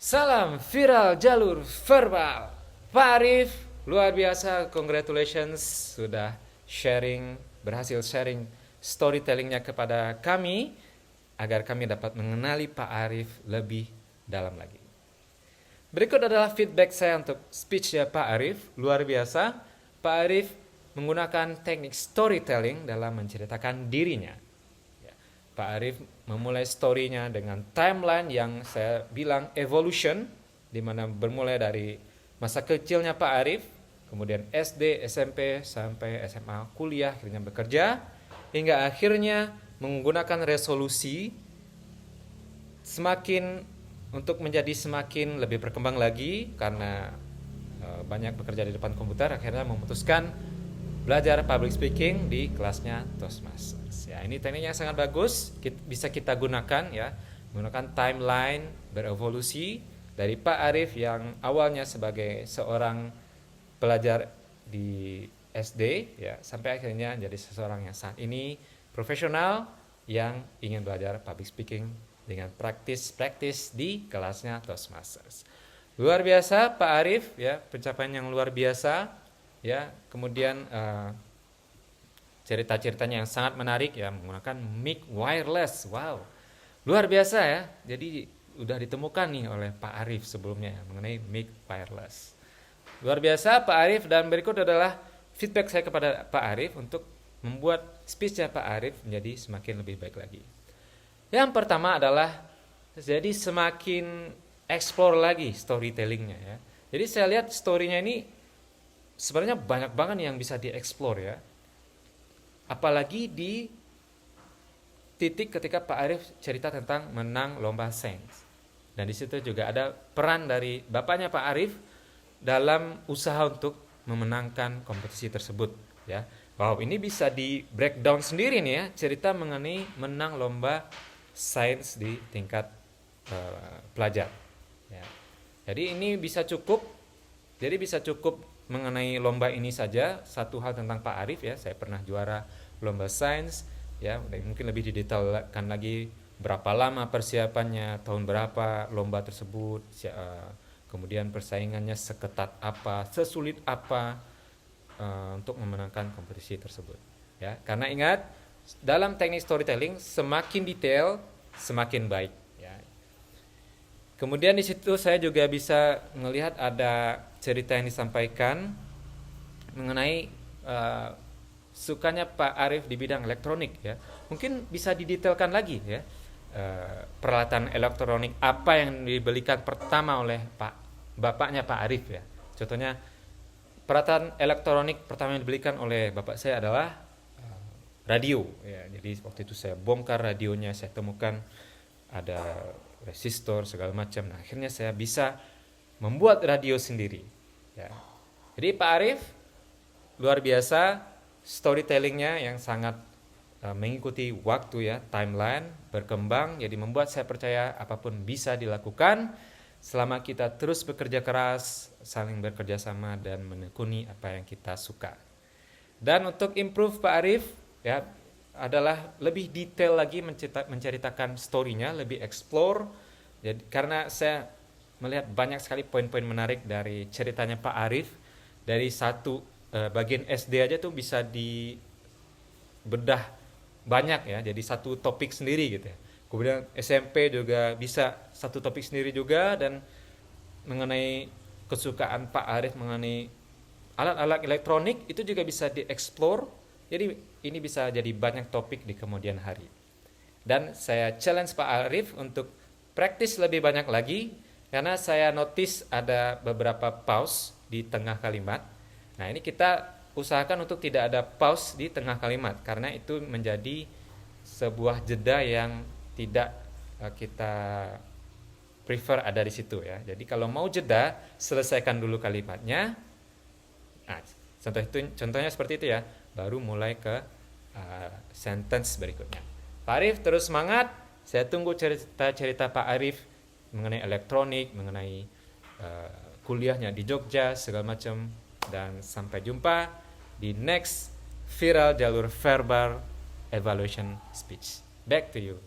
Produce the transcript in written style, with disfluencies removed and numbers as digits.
Salam viral jalur verbal. Pak Arif, luar biasa, congratulations sudah berhasil sharing storytellingnya kepada kami agar kami dapat mengenali Pak Arif lebih dalam lagi. Berikut adalah feedback saya untuk speech ya Pak Arif, luar biasa. Pak Arif menggunakan teknik storytelling dalam menceritakan dirinya. Pak Arif memulai story-nya dengan timeline yang saya bilang evolution, di mana bermulai dari masa kecilnya Pak Arif, kemudian SD, SMP, sampai SMA, kuliah, akhirnya bekerja, hingga akhirnya menggunakan resolusi untuk menjadi semakin lebih berkembang lagi karena banyak bekerja di depan komputer, akhirnya memutuskan belajar public speaking di kelasnya Toastmasters. Ya, ini tekniknya sangat bagus, bisa kita gunakan ya, menggunakan timeline berevolusi dari Pak Arif yang awalnya sebagai seorang pelajar di SD ya, sampai akhirnya jadi seseorang yang saat ini profesional yang ingin belajar public speaking dengan praktis di kelasnya Toastmasters. Luar biasa Pak Arif ya, pencapaian yang luar biasa ya. Kemudian cerita-ceritanya yang sangat menarik ya, menggunakan mic wireless. Wow, luar biasa ya. Jadi udah ditemukan nih oleh Pak Arif sebelumnya ya, mengenai mic wireless. Luar biasa Pak Arif. Dan berikut adalah feedback saya kepada Pak Arif untuk membuat speech-nya Pak Arif menjadi semakin lebih baik lagi. Yang pertama adalah jadi semakin explore lagi storytellingnya ya. Jadi saya lihat story-nya ini sebenarnya banyak banget yang bisa dieksplor ya. Apalagi di titik ketika Pak Arif cerita tentang menang lomba sains. Dan di situ juga ada peran dari bapaknya Pak Arif dalam usaha untuk memenangkan kompetisi tersebut ya. Wow, ini bisa di breakdown sendiri nih ya, cerita mengenai menang lomba sains di tingkat pelajar ya. Jadi ini bisa cukup mengenai lomba ini saja, satu hal tentang Pak Arif ya, saya pernah juara lomba sains ya, mungkin lebih didetailkan lagi berapa lama persiapannya, tahun berapa lomba tersebut, kemudian persaingannya seketat apa, sesulit apa untuk memenangkan kompetisi tersebut ya. Karena ingat, dalam teknik storytelling semakin detail semakin baik ya. Kemudian di situ saya juga bisa melihat ada cerita yang disampaikan mengenai sukanya Pak Arif di bidang elektronik ya. Mungkin bisa didetailkan lagi ya, peralatan elektronik apa yang dibelikan pertama oleh bapaknya Pak Arif ya. Contohnya peralatan elektronik pertama yang dibelikan oleh bapak saya adalah radio ya. Jadi waktu itu saya bongkar radionya, saya temukan ada resistor segala macam. Nah, akhirnya saya bisa membuat radio sendiri ya. Jadi Pak Arif luar biasa storytellingnya yang sangat mengikuti waktu ya, timeline berkembang, jadi membuat saya percaya apapun bisa dilakukan selama kita terus bekerja keras, saling bekerja sama dan menekuni apa yang kita suka. Dan untuk improve Pak Arif ya adalah lebih detail lagi menceritakan story-nya, lebih explore. Jadi karena saya melihat banyak sekali poin-poin menarik dari ceritanya Pak Arif, dari satu bagian SD aja tuh bisa dibedah banyak ya, jadi satu topik sendiri gitu ya. Kemudian SMP juga bisa satu topik sendiri juga, dan mengenai kesukaan Pak Arif mengenai alat-alat elektronik itu juga bisa dieksplor. Jadi ini bisa jadi banyak topik di kemudian hari. Dan saya challenge Pak Arif untuk praktis lebih banyak lagi, karena saya notice ada beberapa pause di tengah kalimat. Nah, ini kita usahakan untuk tidak ada pause di tengah kalimat, karena itu menjadi sebuah jeda yang tidak kita prefer ada di situ ya. Jadi kalau mau jeda, selesaikan dulu kalimatnya. Nah, contohnya seperti itu ya, baru mulai ke sentence berikutnya. Pak Arif terus semangat. Saya tunggu cerita Pak Arif mengenai elektronik, mengenai kuliahnya di Jogja segala macam. Dan sampai jumpa di next viral jalur verbal evaluation speech. Back to you.